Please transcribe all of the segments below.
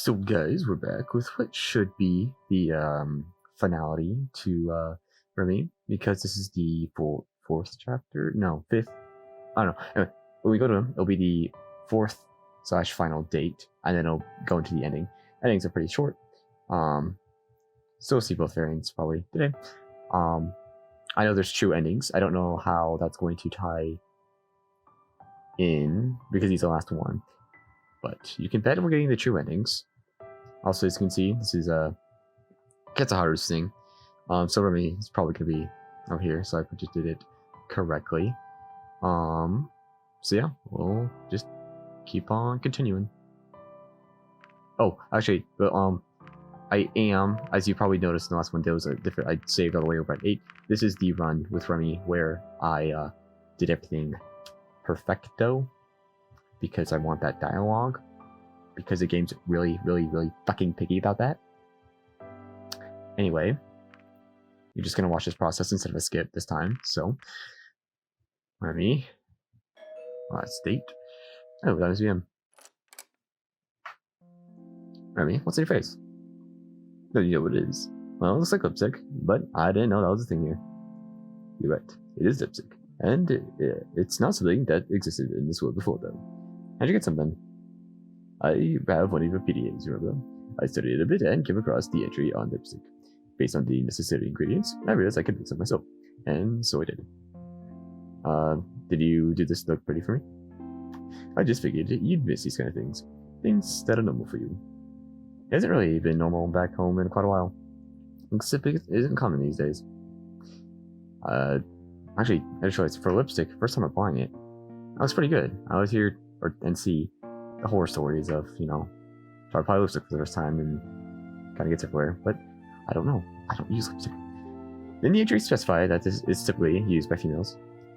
So guys, we're back with what should be the finality to Remy, because this is the fourth chapter. No, fifth. I don't know. Anyway, when we go to him, it'll be the fourth / final date, and then it'll go into the ending. Endings are pretty short. So we'll see both variants probably today. I know there's true endings. I don't know how that's going to tie in because he's the last one. But you can bet we're getting the true endings. Also, as you can see, this is Ketsuharu's thing. So Remy is probably gonna be out here, so I predicted it correctly. So yeah, we'll just keep on continuing. Oh, actually, but I am, as you probably noticed in the last one, there was a different. I saved all the way over at 8. This is the run with Remy where I did everything perfecto, because I want that dialogue, because the game's really fucking picky about that. Anyway, you're just gonna watch this process instead of a skip this time. So, Remy, state. Oh, that was VM. Remy, what's in your face? No, you know what it is. Well, it looks like lipstick, but I didn't know that was a thing here. You're right, it is lipstick, and it's not something that existed in this world before, though. How'd you get some then? I have one of your PDAs, remember? I studied it a bit and came across the entry on lipstick. Based on the necessary ingredients, I realized I could make some myself, and so I did. Did you do this look pretty for me? I just figured you'd miss these kind of things. Things that are normal for you. It hasn't really been normal back home in quite a while. Lipstick isn't common these days. Actually, I just realized for lipstick, first time applying it, that was pretty good. I was here and see the horror stories of, you know, try to apply lipstick for the first time and kind of gets everywhere, but I don't know. I don't use lipstick. Then the entry specified that this is typically used by females.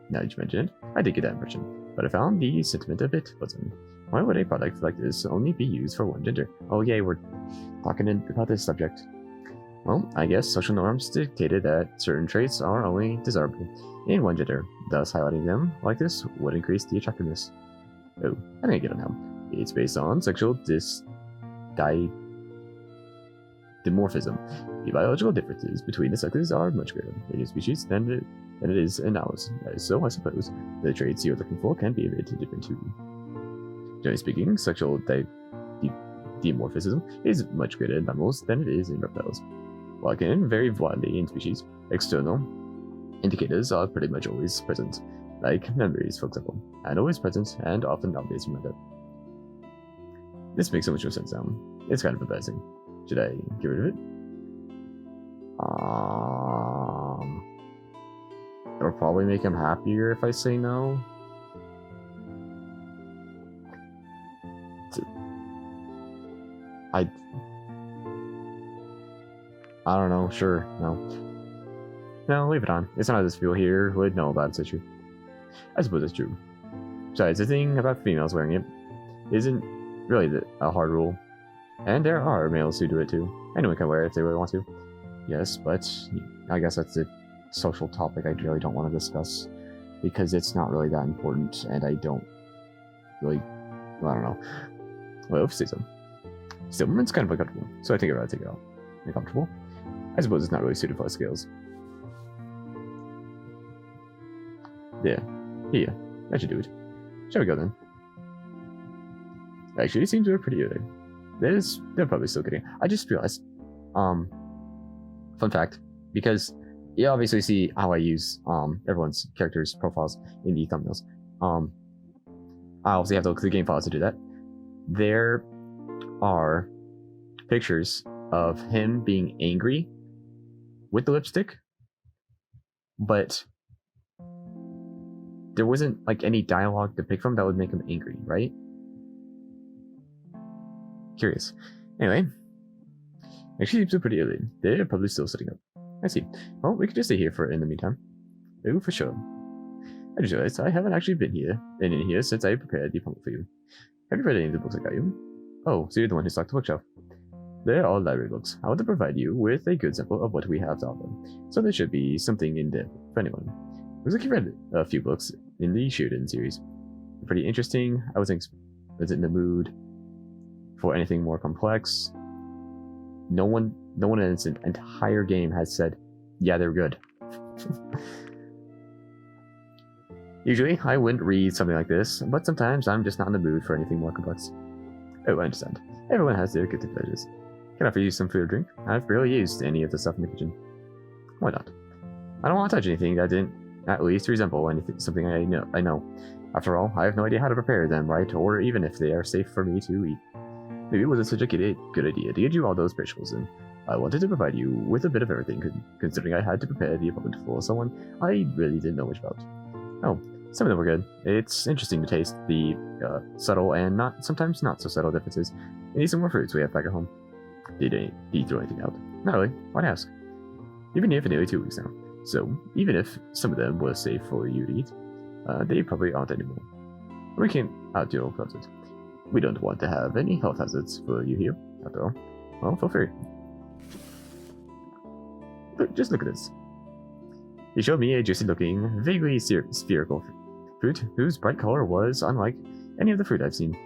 Now that you mention it, I did get that impression, but I found the sentiment a bit puzzling. Why would a product like this only be used for one gender? Oh yay, we're talking about this subject. Well, I guess social norms dictated that certain traits are only desirable in one gender, thus highlighting them like this would increase the attractiveness. Oh, I think I get it now. It's based on sexual dimorphism. The biological differences between the sexes are much greater in your species than it is in ours. So I suppose the traits you're looking for can be a bit different too. Generally speaking, sexual dimorphism is much greater in mammals than it is in reptiles. While it can vary widely in species, external indicators are pretty much always present, like memories, for example, and always present and often obvious from that. This makes so much more sense now. It's kind of embarrassing. Should I get rid of it? It'll probably make him happier if I say no. I don't know. Sure, no. No, leave it on. It's not as people here would know about such. I suppose it's true. Besides, the thing about females wearing it isn't really a hard rule. And there are males who do it too. Anyone can wear it if they really want to. Yes, but I guess that's a social topic I really don't want to discuss, because it's not really that important, and I don't really, well, I don't know. Well, if you say so. Still, it's kind of uncomfortable, so I think I'd rather take it off. Uncomfortable? I suppose it's not really suited for our scales. Yeah. Here. That should do it. Shall we go then? Actually, it seems we're pretty good. They're probably still getting. I just realized, fun fact, because you obviously see how I use everyone's characters' profiles in the thumbnails. I obviously have to look through the game files to do that. There are pictures of him being angry with the lipstick, but there wasn't like any dialogue to pick from that would make him angry, right? Curious. Anyway, actually seems pretty early. They're probably still sitting up. I see. Well, we could just stay here in the meantime. Oh, for sure. I just realized I haven't actually been in here since I prepared the appointment for you. Have you read any of the books I got you? Oh, so you're the one who stocked the bookshelf. They're all library books. I want to provide you with a good sample of what we have to offer, so there should be something in there for anyone. Looks like you read a few books in the Shooten series. Pretty interesting. I wasn't in the mood for anything more complex. No one in its entire game has said, yeah, they're good. Usually, I wouldn't read something like this, but sometimes I'm just not in the mood for anything more complex. Oh, I understand. Everyone has their guilty pleasures. Can I offer you some food or drink? I've barely used any of the stuff in the kitchen. Why not? I don't want to touch anything that didn't at least resemble something I know. After all, I have no idea how to prepare them right, or even if they are safe for me to eat. Maybe it wasn't such a good idea to get you all those vegetables in. I wanted to provide you with a bit of everything, considering I had to prepare the apartment for someone I really didn't know much about. Oh, some of them were good. It's interesting to taste the subtle and sometimes not so subtle differences in these more fruits we have back at home. Did he throw anything out? Not really. Why'd ask? You've been here for nearly 2 weeks now, so even if some of them were safe for you to eat, they probably aren't anymore. We can't outdo your closet. We don't want to have any health hazards for you here, after all. Well, feel free. Just look at this. He showed me a juicy-looking, vaguely spherical fruit whose bright color was unlike any of the fruit I've seen.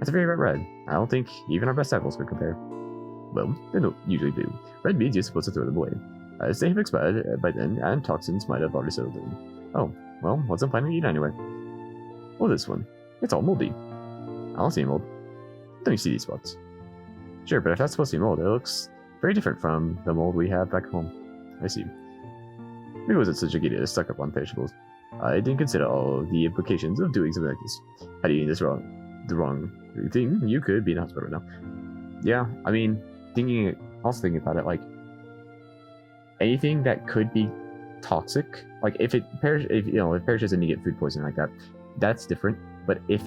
It's a very bright red. I don't think even our best apples could compare. Well, they don't usually do. Red means you're supposed to throw them away, as they have expired by then, and toxins might have already settled in. Oh, well, what's I'm planning to eat anyway? Well, this one. It's all moldy. I don't see any mold. Don't you see these spots? Sure, but if that's supposed to be mold, it looks very different from the mold we have back home. I see. Maybe it wasn't such a good idea to stock up on perishables. I didn't consider all the implications of doing something like this. Had you eaten the wrong thing, you could be in the hospital right now. Yeah, I mean, also thinking about it, like, anything that could be toxic, like if it perishes and you get food poisoning like that, that's different. But if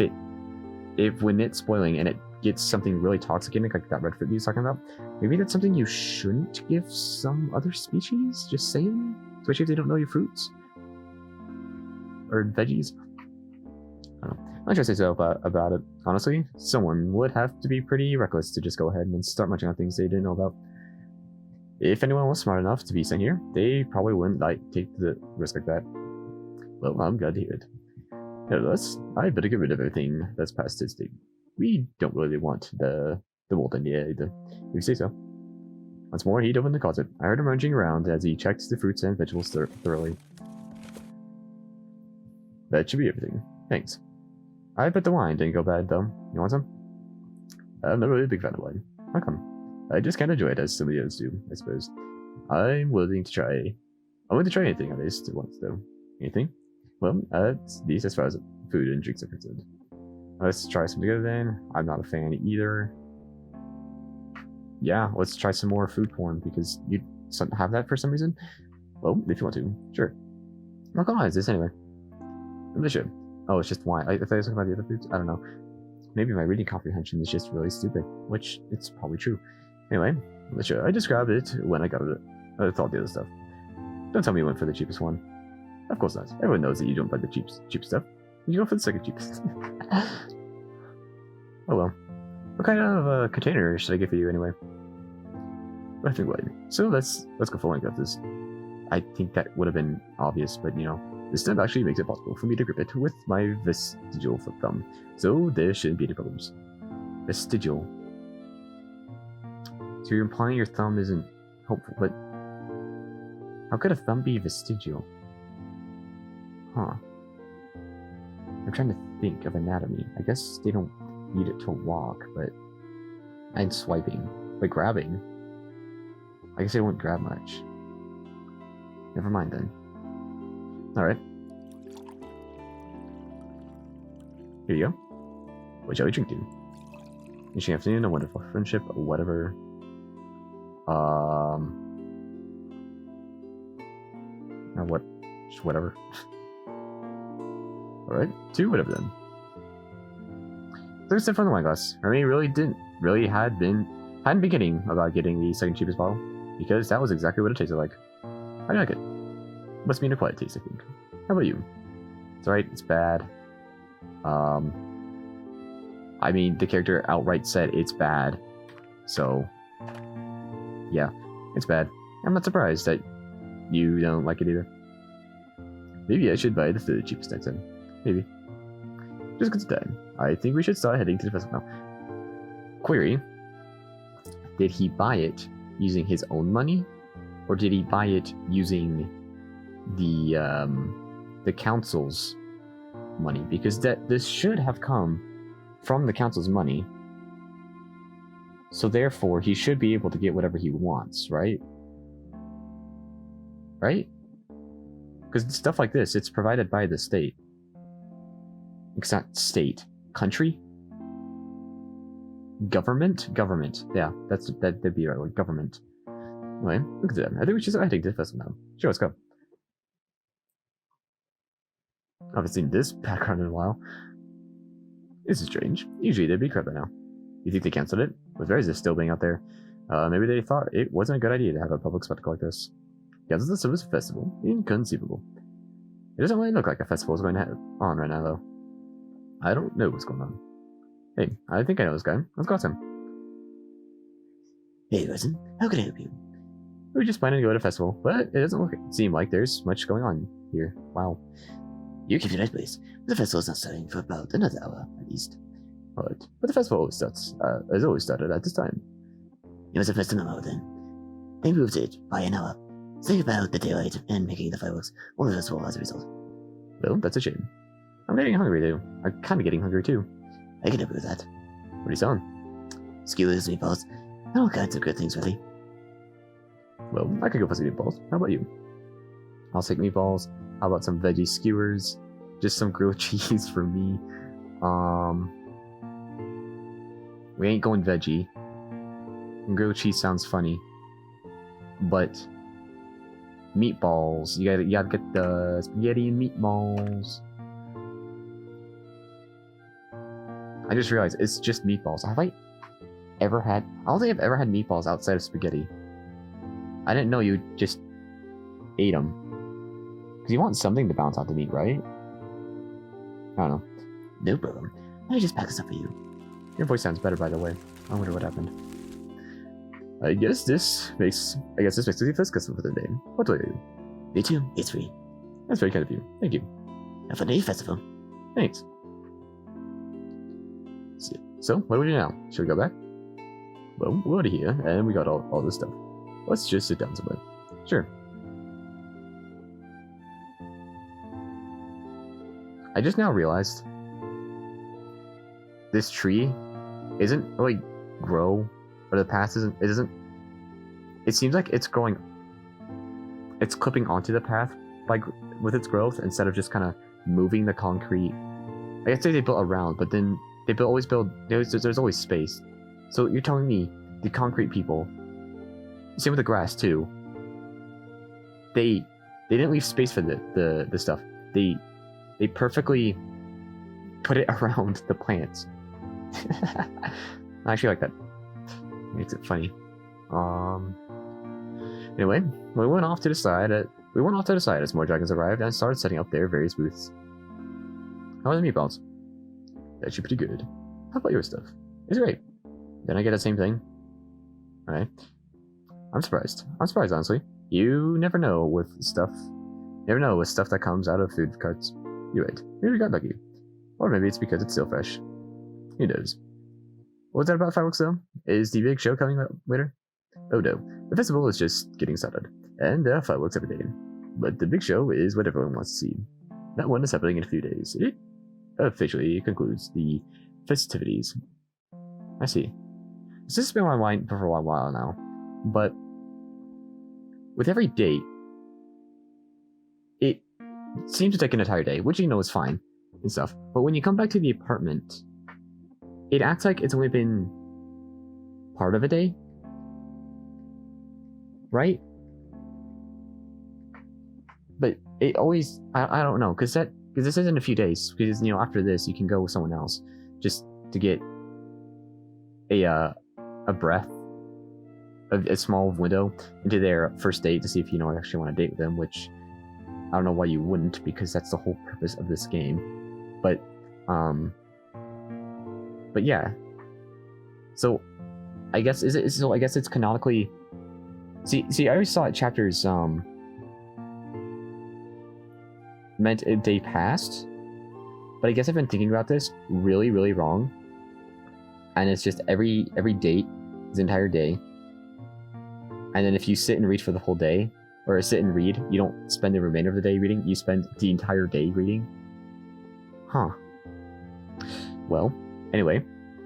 when it's spoiling and it gets something really toxic in it, like that red fruit you was talking about, maybe that's something you shouldn't give some other species. Just saying, especially if they don't know your fruits or veggies. I don't know. I'm not sure to say so about it. Honestly, someone would have to be pretty reckless to just go ahead and start munching on things they didn't know about. If anyone was smart enough to be sent here, they probably wouldn't take the risk like that. Well, I'm glad to hear it. Nevertheless, I better get rid of everything that's past its date. We don't really want the mold in the air either, if you say so. Once more, he opened the closet. I heard him ranging around as he checked the fruits and vegetables thoroughly. That should be everything. Thanks. I bet the wine didn't go bad, though. You want some? I'm not really a big fan of wine. How come? I just kind of enjoy it as some of the others do, I suppose. I'm willing to try anything at least once, though. Anything? Well, at least as far as food and drinks are concerned. Let's try some together then. I'm not a fan either. Yeah, let's try some more food porn because you have that for some reason. Well, if you want to, sure. What kind of is this anyway? The show. Oh, it's just wine. I thought I was talking about the other foods. I don't know. Maybe my reading comprehension is just really stupid, which it's probably true. Anyway, the show. I described it when I got it. I thought the other stuff. Don't tell me you went for the cheapest one. Of course not. Everyone knows that you don't buy the cheap stuff. You go for the second cheapest. Oh well. What kind of container should I get for you anyway? I think what. So let's go for length of this. I think that would have been obvious, but you know, this stem actually makes it possible for me to grip it with my vestigial thumb, so there shouldn't be any problems. Vestigial. So you're implying your thumb isn't helpful, but how could a thumb be vestigial? Huh. I'm trying to think of anatomy. I guess they don't need it to walk, but... And swiping. But grabbing. I guess they won't grab much. Never mind then. Alright. Here you go. What shall we drink to? Interesting afternoon, a wonderful friendship, whatever. What? Just whatever. Alright, two, whatever then. Third step from the wine glass. Remy hadn't been kidding about getting the second cheapest bottle, because that was exactly what it tasted like. I like it. Must be an acquired taste, I think. How about you? It's alright, it's bad. I mean, the character outright said it's bad. So, yeah, it's bad. I'm not surprised that you don't like it either. Maybe I should buy the third cheapest next time. Maybe. Just good time. I think we should start heading to the festival now. Query: did he buy it using his own money, or did he buy it using the council's money? Because this should have come from the council's money, so therefore he should be able to get whatever he wants, right? Right? Because stuff like this, it's provided by the state. It's not state, country, government. Yeah, that'd be right. Like government. Anyway, look at that. I think we should start heading to the festival now. Sure, let's go. I haven't seen this background in a while. This is strange. Usually they'd be crap by now. You think they canceled it? With Reza still being out there, maybe they thought it wasn't a good idea to have a public spectacle like this. Cancel the Service Festival? Inconceivable. It doesn't really look like a festival is going to have on right now, though. I don't know what's going on. Hey, I think I know this guy. Let's go ask him. Hey, Reza. How can I help you? We were just planning to go to a festival, but it doesn't seem like there's much going on here. Wow. You came to the right place. The festival's not starting for about another hour, at least. But the festival always has always started at this time. It was a festival now, then. They moved it by an hour. Save about the daylight and making the fireworks or the festival as a result. Well, that's a shame. I'm getting hungry too. I'm kind of getting hungry too. I can help you with that. What are you selling? Skewers, meatballs, and all kinds of good things, really. Well, I could go for some meatballs. How about you? I'll take meatballs. How about some veggie skewers? Just some grilled cheese for me. We ain't going veggie. Grilled cheese sounds funny, but meatballs. You gotta get the spaghetti and meatballs. I just realized it's just meatballs. Have I ever had? I don't think I've ever had meatballs outside of spaghetti. I didn't know you just ate them. Because you want something to bounce out the meat, right? I don't know. No problem. I just packed this up for you. Your voice sounds better, by the way. I wonder what happened. I guess this makes it the first customer for the day. What do I do? Me too. It's free. That's very kind of you. Thank you. Have a day festival. Thanks. So, what do we do now? Should we go back? Well, we're already here, and we got all this stuff. Let's just sit down somewhere. Sure. I just now realized this tree isn't really grow, or the path isn't. It seems like it's growing. It's clipping onto the path with its growth instead of just kind of moving the concrete. I guess they built around, but then they always build. There's always space. So you're telling me the concrete people, same with the grass too. They didn't leave space for the stuff. They perfectly put it around the plants. I actually like that. Makes it funny. Anyway, we went off to the side as more dragons arrived and started setting up their various booths. How are the meatballs? They're actually pretty good. How about your stuff? It's great. Then I get the same thing. Alright. I'm surprised, honestly. You never know with stuff. That comes out of food carts. You're right. Maybe we got lucky. Or maybe it's because it's still fresh. Who knows? What was that about fireworks though? Is the big show coming later? Oh no. The festival is just getting started. And there are fireworks every day. But the big show is what everyone wants to see. That one is happening in a few days. It officially concludes the festivities. I see. This has been on my mind for a while now. But with every date, it seems to take an entire day, which you know is fine and stuff. But when you come back to the apartment, it acts like it's only been part of a day, right? But it always, I don't know, because this isn't a few days. Because after this, you can go with someone else just to get a breath of a small window into their first date to see if you actually want to date with them. Which I don't know why you wouldn't, because that's the whole purpose of this game. But yeah. So I guess I guess it's canonically. See, I always thought chapters meant a day passed, but I guess I've been thinking about this really, really wrong. and it's just every date is an entire day. And then if you sit and read for the whole day, or sit and read, you don't spend the remainder of the day reading, you spend the entire day reading. Huh. Well, anyway,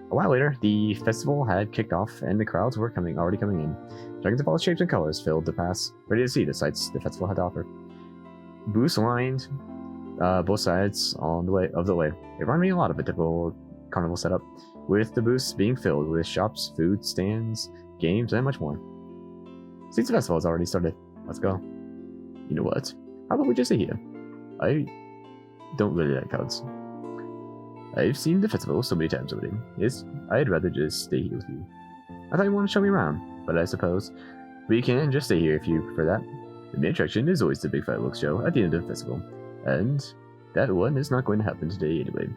a while later, the festival had kicked off and the crowds were already coming in. Dragons of all shapes and colors filled the pass, ready to see the sights the festival had to offer. Booths lined both sides of the way. It reminded me a lot of a typical carnival setup, with the booths being filled with shops, food stands, games, and much more. Since the festival has already started, let's go. You know what? How about we just stay here? I don't really like crowds. I've seen the festival so many times already. I'd rather just stay here with you. I thought you wanted to show me around, but I suppose we can just stay here if you prefer that. The main attraction is always the big fireworks show at the end of the festival, and that one is not going to happen today anyway.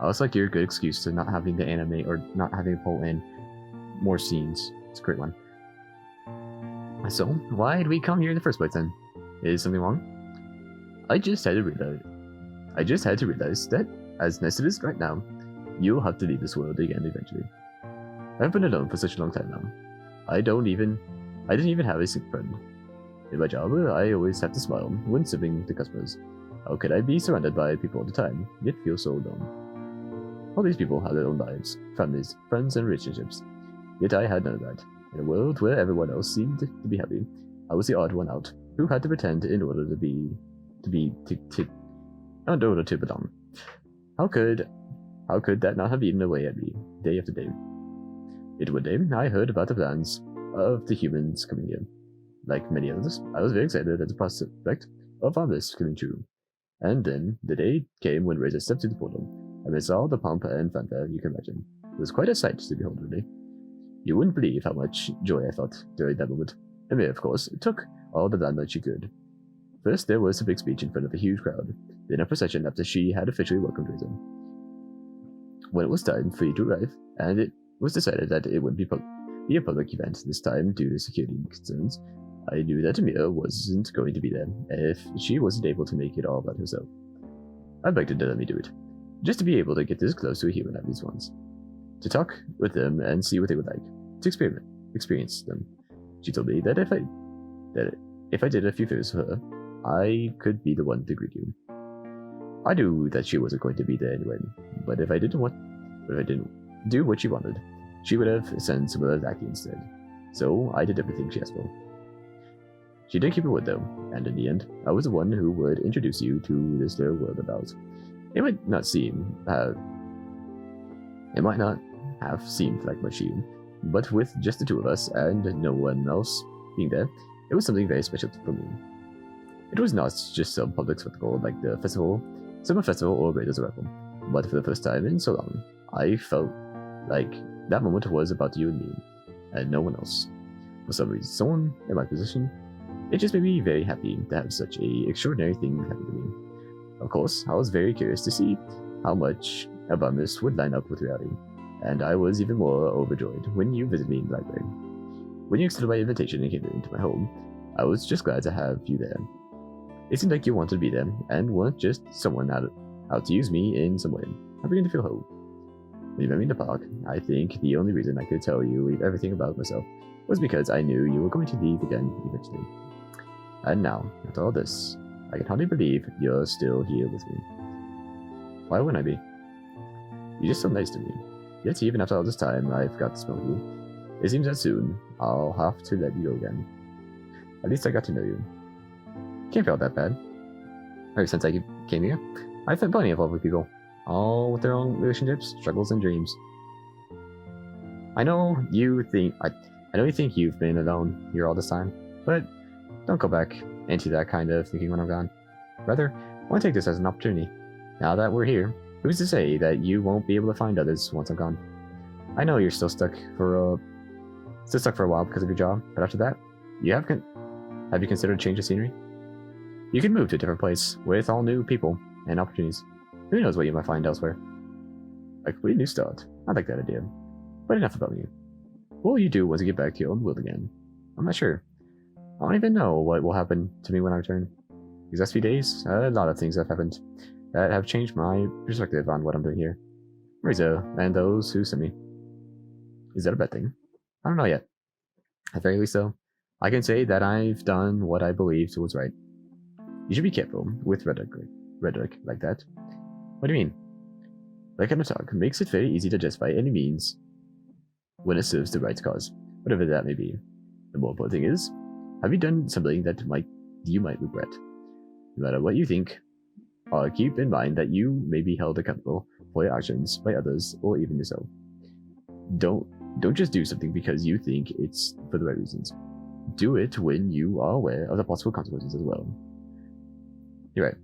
I also like your good excuse to not having to animate or not having to pull in more scenes. It's a great one. So, why did we come here in the first place then? Is something wrong? I just had to realize that, as nice as it is right now, you'll have to leave this world again eventually. I've been alone for such a long time now. I didn't even have a sick friend. In my job, I always have to smile when serving the customers. How could I be surrounded by people all the time, yet feel so alone? All these people have their own lives, families, friends, and relationships. Yet I had none of that. In a world where everyone else seemed to be happy, I was the odd one out, who had to pretend in order to belong. How could that not have eaten away at me, day after day? Yet one day, I heard about the plans of the humans coming here. Like many others, I was very excited at the prospect of our list coming true. And then, the day came when Reza stepped through the portal, amidst all the pomp and fanfare you can imagine. It was quite a sight to behold, really. You wouldn't believe how much joy I felt during that moment. Amir, of course, took all the limelight she could. First, there was a big speech in front of a huge crowd, then a procession after she had officially welcomed Reza. When it was time for you to arrive, and it was decided that it would be a public event this time due to security concerns, I knew that Amir wasn't going to be there if she wasn't able to make it all about herself. I begged her to let me do it, just to be able to get this close to a human at least once. To talk with them and see what they would like, to experience them. She told me that if I did a few favors for her, I could be the one to greet you. I knew that she wasn't going to be there anyway, but if I didn't do what she wanted, she would have sent some other lackey instead. So I did everything she asked for. She did keep her word though, and in the end, I was the one who would introduce you to this little world about. It might not have seemed like much to you, but with just the two of us and no one else being there, it was something very special for me. It was not just some public spectacle like the summer festival or Raiders Arrival, but for the first time in so long, I felt like that moment was about you and me, and no one else. For some reason, someone in my position, it just made me very happy to have such a extraordinary thing happen to me. Of course, I was very curious to see how much about this would line up with reality, and I was even more overjoyed when you visited me in the library. When you accepted my invitation and came into my home, I was just glad to have you there. It seemed like you wanted to be there, and weren't just someone out to use me in some way. I began to feel hope. When you met me in the park, I think the only reason I could tell you everything about myself was because I knew you were going to leave again eventually. And now, after all this, I can hardly believe you're still here with me. Why wouldn't I be? You're just so nice to me. Yet even after all this time I've got to spend with you, it seems that soon I'll have to let you go again. At least I got to know you. Can't feel that bad. Ever since I came here, I've met plenty of lovely people, all with their own relationships, struggles, and dreams. I know you think you've been alone here all this time, but don't go back into that kind of thinking when I'm gone. Rather, I want to take this as an opportunity. Now that we're here, who's to say that you won't be able to find others once I'm gone? I know you're still stuck for a while because of your job, but after that, have you considered a change of scenery? You can move to a different place with all new people and opportunities. Who knows what you might find elsewhere? A complete new start. I like that idea. But enough about me. What will you do once you get back to your own world again? I'm not sure. I don't even know what will happen to me when I return. These last few days, a lot of things have happened that have changed my perspective on what I'm doing here. Reza and those who sent me. Is that a bad thing? I don't know yet. At the very least, though, I can say that I've done what I believed was right. You should be careful with rhetoric like that. What do you mean? That kind of talk makes it very easy to justify any means when it serves the right cause, whatever that may be. The more important thing is, have you done something that you might regret? No matter what you think, keep in mind that you may be held accountable for your actions by others or even yourself. Don't just do something because you think it's for the right reasons. Do it when you are aware of the possible consequences as well. You're right.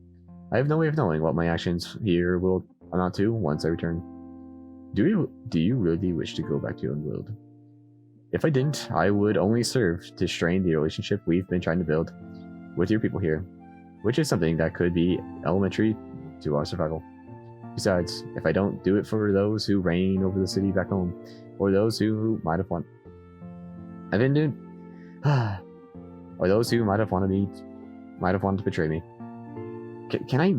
I have no way of knowing what my actions here will amount to once I return. Do you really wish to go back to your own world? If I didn't, I would only serve to strain the relationship we've been trying to build with your people here, which is something that could be elementary to our survival. Besides, if I don't do it for those who reign over the city back home, or those who might have wanted or those who might have wanted to betray me. Can I?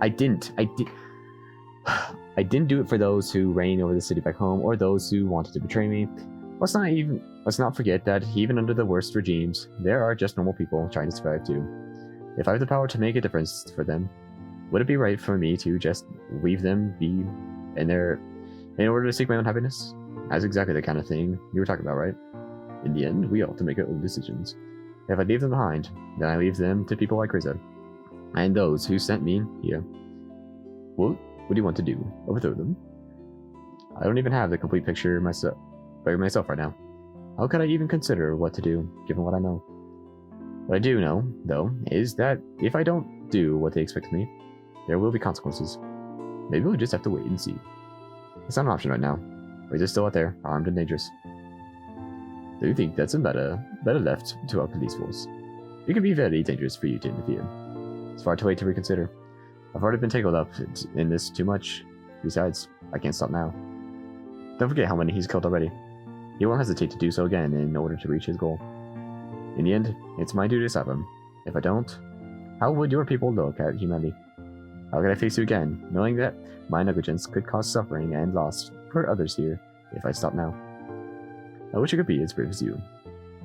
I didn't do it for those who reign over the city back home, or those who wanted to betray me. Let's not forget that even under the worst regimes, there are just normal people trying to survive too. If I have the power to make a difference for them, would it be right for me to just leave them be in order to seek my own happiness? That's exactly the kind of thing you were talking about, right? In the end, we all have to make our own decisions. If I leave them behind, then I leave them to people like Reza, and those who sent me here. What do you want to do? Overthrow them? I don't even have the complete picture myself right now. How could I even consider what to do, given what I know? What I do know, though, is that if I don't do what they expect of me, there will be consequences. Maybe we'll just have to wait and see. It's not an option right now. Reza's still out there, armed and dangerous. Do you think that's a better left to our police force? It can be very dangerous for you to interfere. It's far too late to reconsider. I've already been tangled up in this too much. Besides, I can't stop now. Don't forget how many he's killed already. He won't hesitate to do so again in order to reach his goal. In the end, it's my duty to stop him. If I don't, how would your people look at humanity? How could I face you again, knowing that my negligence could cause suffering and loss for others here if I stop now? I wish I could be as brave as you.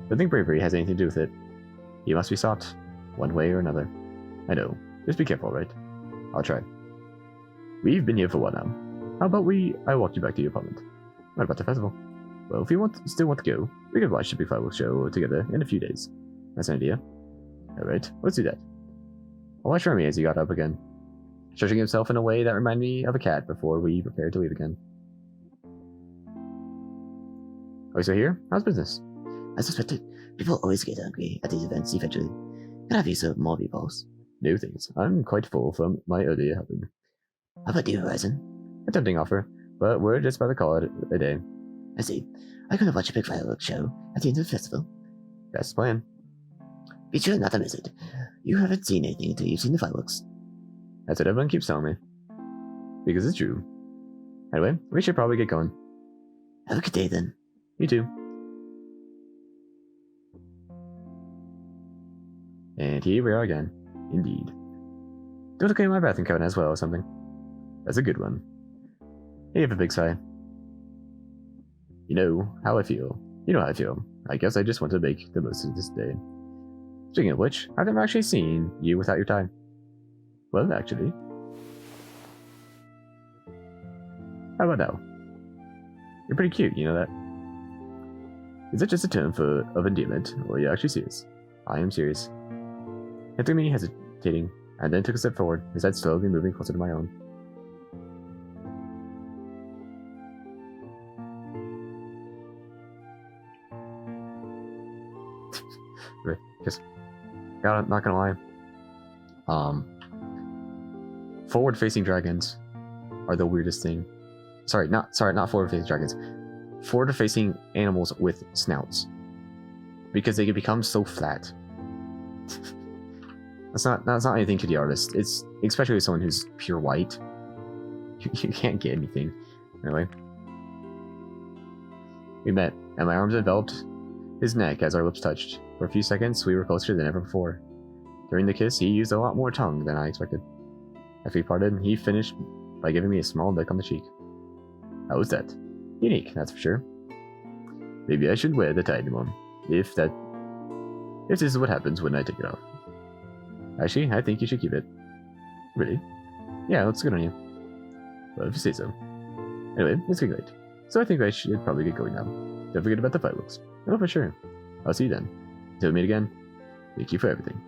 Don't think bravery has anything to do with it. You must be stopped, one way or another. I know. Just be careful, right? I'll try. We've been here for a while now. How about I walk you back to your apartment? What about the festival? Well, if you still want to go, we could watch the big fireworks show together in a few days. That's an idea. Alright, let's do that. I watched Remy as he got up again, stretching himself in a way that reminded me of a cat before we prepared to leave again. Are we still here? How's business? As suspected, people always get angry at these events eventually. Can I have you serve more meatballs? No thanks. I'm quite full from my earlier helping. How about you, Horizon? A tempting offer, but we're just about to call it a day. I see. I'm gonna watch a big fireworks show at the end of the festival. That's the plan. Be sure not to miss it. You haven't seen anything until you've seen the fireworks. That's what everyone keeps telling me. Because it's true. Anyway, we should probably get going. Have a good day then. You too. And here we are again. Indeed. Don't look at my bathroom coat as well or something. That's a good one. You have a big sigh. You know how I feel. You know how I feel. I guess I just want to make the most of this day. Speaking of which, I've never actually seen you without your tie. Well, actually. How about now? You're pretty cute, you know that? Is that just a term of endearment, or are you actually serious? I am serious. It took me hesitating, and then took a step forward, his head slowly moving closer to my own. Right, just not gonna lie. Forward-facing dragons are the weirdest thing. Not forward-facing dragons. Forward-facing animals with snouts, because they can become so flat. That's not anything to the artist. It's especially someone who's pure white. You can't get anything. Anyway, we met, and my arms enveloped his neck as our lips touched. For a few seconds, we were closer than ever before. During the kiss, he used a lot more tongue than I expected. After we parted, he finished by giving me a small lick on the cheek. How was that? Unique, that's for sure. Maybe I should wear the tiny one. If this is what happens when I take it off. Actually, I think you should keep it. Really? Yeah, looks good on you. Well, if you say so. Anyway, it's getting late. So I think I should probably get going now. Don't forget about the fireworks. Oh, for sure. I'll see you then. Until we meet again, thank you for everything.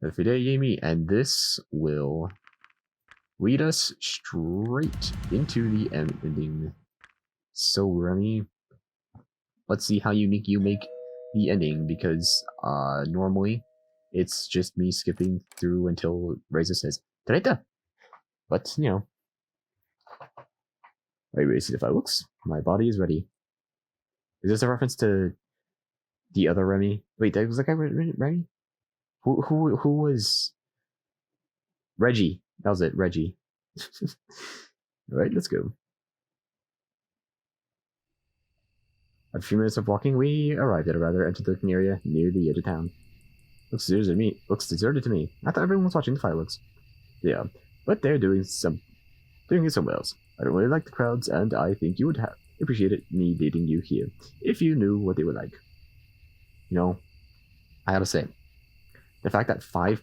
Every day, Yami, and this will lead us straight into the ending. So, Remy, let's see how unique you make the ending, because normally it's just me skipping through until Reza says, "P.32." But, you know, are you ready to see the fireworks? My body is ready. Is this a reference to the other Remy? Wait, that was that guy Remy? Who was Reggie? That was it, Reggie. Alright, let's go. After a few minutes of walking, we arrived at a rather empty-looking area near the edge of town. Looks deserted to me. I thought everyone was watching the fireworks. Yeah, but they're doing it somewhere else. I don't really like the crowds, and I think you would have appreciated me dating you here if you knew what they were like. You know, I gotta say, the fact that five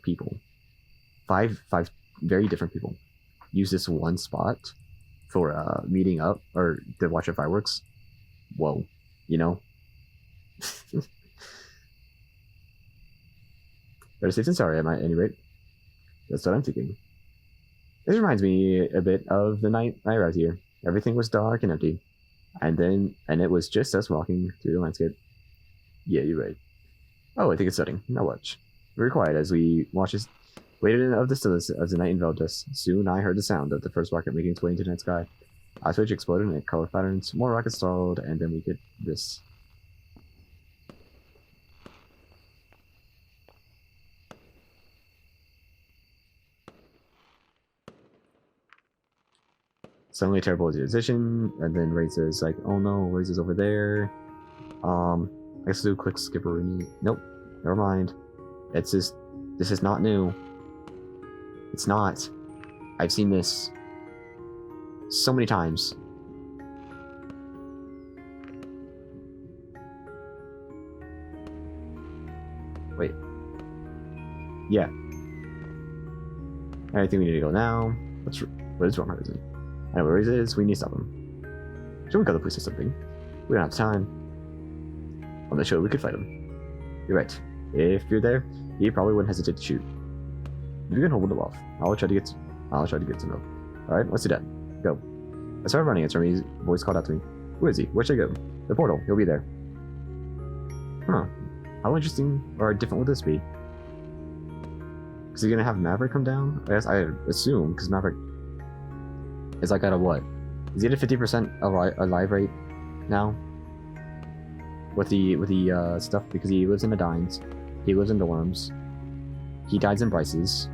very different people, use this one spot for meeting up or to watch the fireworks. Whoa, you know. Better safe than sorry, at any rate. That's what I'm thinking. This reminds me a bit of the night I arrived here. Everything was dark and empty, and it was just us walking through the landscape. Yeah, you're right. Oh, I think it's setting. Now watch. We were quiet as we waited in the stillness of the night enveloped us. Soon I heard the sound of the first rocket making its way into the night sky. A switch exploded and color patterns. More rockets startled, and then we get this. Suddenly a terrible decision, and then Reza's like, oh no, Reza's over there. I guess do a quick skipper. Nope, never mind. This is not new. It's not. I've seen this so many times. Wait. Yeah. I think we need to go now. What is wrong with Reza? I know where Reza is. We need to stop him. Should we call the police or something? We don't have time. On the show, we could fight him. You're right. If you're there, he probably wouldn't hesitate to shoot. You can hold him off. I'll try to get to know. Alright, let's do that. Go. I started running, and Remi's voice called out to me. Where is he? Where should I go? The portal. He'll be there. Huh. How interesting or different would this be? Is he gonna have Maverick come down? I guess I assume, because Maverick is like at a what? Is he at a 50% alive rate now? With the stuff, because he lives in the Dines. He lives in dorms. He dies in Bryce's.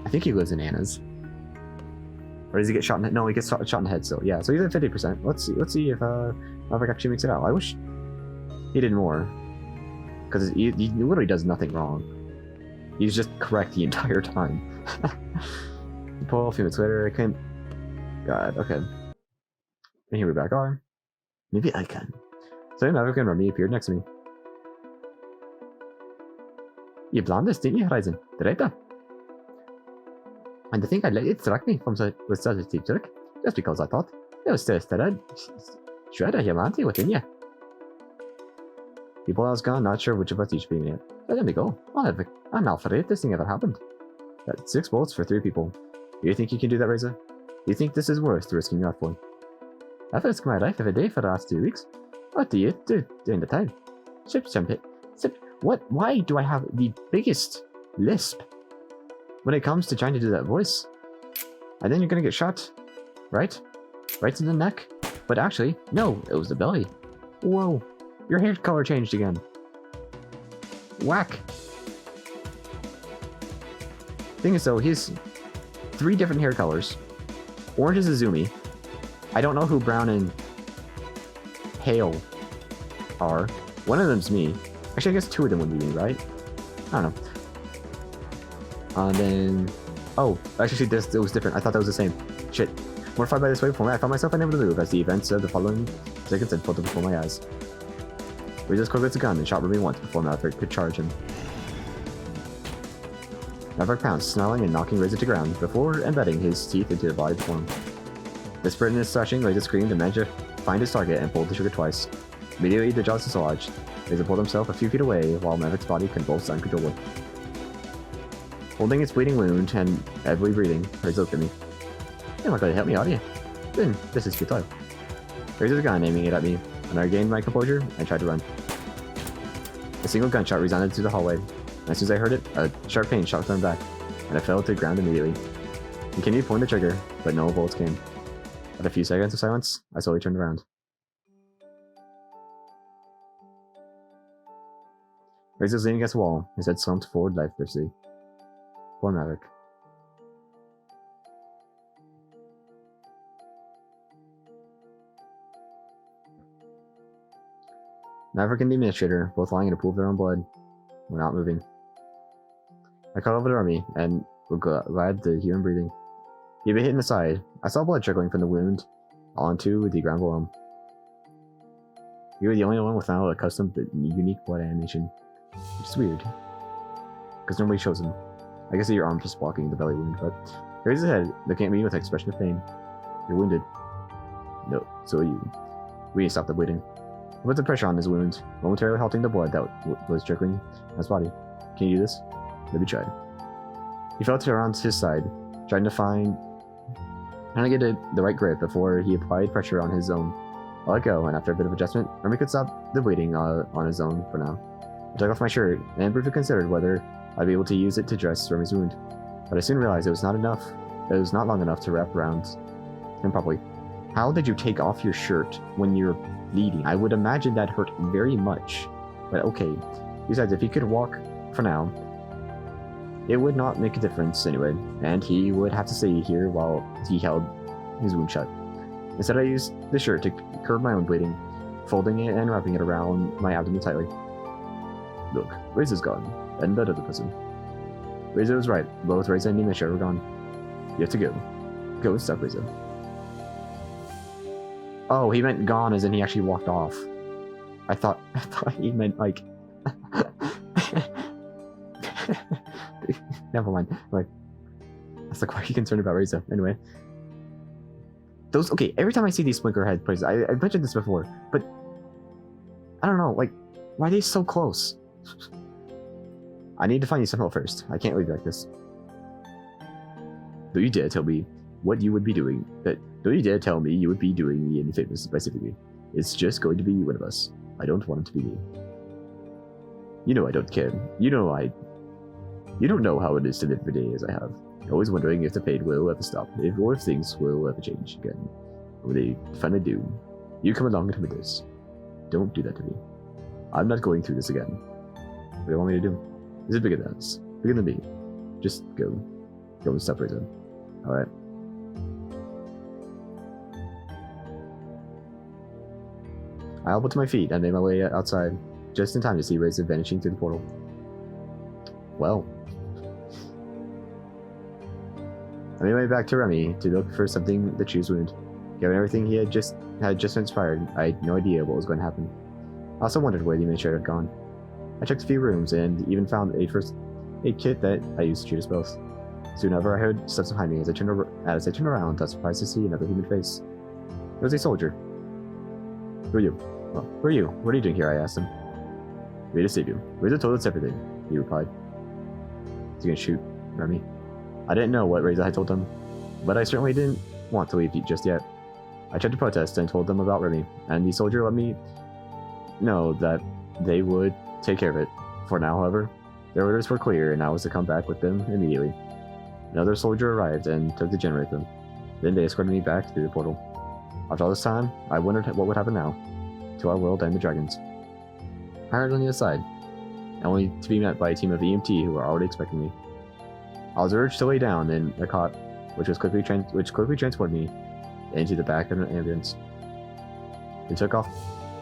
I think he lives in Anna's. Or does he get shot in the head? No, he gets shot in the head still. Yeah, so he's at 50%. Let's see if Maverick actually makes it out. I wish he did more. Because he literally does nothing wrong. He's just correct the entire time. Pull a few minutes later, I couldn't. God, okay. And here we back are. Maybe I can. So Maverick and Remy appeared next to me. You planned this, didn't you, Horizon? P.32. And I think I let it strike me with such a deep jerk, just because I thought there was still a shred of humanity within you. People I was gone, not sure which of us each being it. But let me go. I'm Alpha if this thing ever happened. That's 6 bullets for 3 people. Do you think you can do that, Reza? Do you think this is worth risking your life for? I've risked my life every day for the last 2 weeks. What do you do during the time? What? Why do I have the biggest lisp when it comes to trying to do that voice? And then you're gonna get shot, right? Right in the neck? But actually, no, it was the belly. Whoa, your hair color changed again. Whack. Thing is though, he's 3 different hair colors. Orange is Azumi. I don't know who Brown and Hale are. One of them's me. Actually, I guess 2 of them would be me, right? I don't know. And then... Oh, actually, it was different. I thought that was the same. Shit. Mortified by this wave format, I found myself unable to move as the events of the following seconds unfolded before my eyes. Reza's quick with a gun and shot Remy once before Maverick could charge him. Maverick pounced, snarling and knocking Reza to ground before embedding his teeth into the body before him. Desperate in his slashing, Reza screamed and managed to find his target and pulled the trigger twice. Immediately, the jaws dislodged. Reza pulled himself a few feet away while Maverick's body convulsed uncontrollably. Holding its bleeding wound and heavily breathing, Reza looked at me. You're not going to help me, are you? Then this is futile. Raised a gun, aiming it at me. When I regained my composure, I tried to run. A single gunshot resounded through the hallway, and as soon as I heard it, a sharp pain shot through my back, and I fell to the ground immediately. I continued pulling the trigger, but no bullets came. After a few seconds of silence, I slowly turned around. Reza was leaning against the wall, his head slumped forward lifelessly. Poor Maverick. Maverick and the administrator, both lying in a pool of their own blood, were not moving. I called over to Army, and was glad to hear him breathing. He had been hit in the side. I saw blood trickling from the wound onto the ground below him. You were the only one without a custom but unique blood animation, which is weird, because nobody shows him. I guess your arm just blocking the belly wound, but he raised his head, looking at me with an expression of pain. You're wounded. No, so are you. We need to stop the bleeding. I put the pressure on his wound, momentarily halting the blood that was trickling from his body. Can you do this? Let me try. He felt around his side, trying to get the right grip before he applied pressure on his own. I let go, and after a bit of adjustment, Remy could stop the bleeding on his own for now. I took off my shirt and briefly considered whether I'd be able to use it to dress Remy's wound, but I soon realized it was not enough. It was not long enough to wrap around him properly. How did you take off your shirt when you're bleeding? I would imagine that hurt very much, but okay. Besides, if he could walk for now, it would not make a difference anyway, and he would have to stay here while he held his wound shut. Instead, I used the shirt to curb my own bleeding, folding it and wrapping it around my abdomen tightly. Look, Reza's gone, and that other person. Reza was right. Both Reza and Nisha were gone. You have to go. Go and stop Reza. Oh, he meant gone as in he actually walked off. I thought he meant like... Never mind. Like, that's like, why are you concerned about Reza? Anyway. Okay, every time I see these Splinker Head places, I mentioned this before, but I don't know, like, why are they so close? I need to find you some help first. I can't leave you like this. Don't you dare tell me what you would be doing. Don't you dare tell me you would be doing me any favors specifically. It's just going to be one of us. I don't want it to be me. You know I don't care. You don't know how it is to live every day as I have. Always wondering if the pain will ever stop, or if things will ever change again. When they finally do, you come along and tell me this. Don't do that to me. I'm not going through this again. What do you want me to do? This is bigger than us. Bigger than me. Just go. Go and stop Reza. Alright. I elbowed to my feet and made my way outside, just in time to see Reza vanishing through the portal. Well. I made my way back to Remy to look for something to choose wound. Given everything he had just transpired, I had no idea what was going to happen. I also wondered where the administrator had gone. I checked a few rooms and even found a first aid kit that I used to treat us both. Soon after, I heard steps behind me. As I turned around, I was surprised to see another human face. It was a soldier. Who are you? Well, who are you? What are you doing here? I asked him. Ready to save you. Reza told us everything, he replied. Is he gonna shoot Remy? I didn't know what Reza had told him, but I certainly didn't want to leave just yet. I tried to protest and told them about Remy, and the soldier let me know that they would take care of it. For now, however, their orders were clear, and I was to come back with them immediately. Another soldier arrived and took the generator with them. Then they escorted me back through the portal. After all this time, I wondered what would happen now, to our world and the dragons. I heard on the other side, only to be met by a team of EMT who were already expecting me. I was urged to lay down in a cot, which quickly transported me into the back of an ambulance. They took off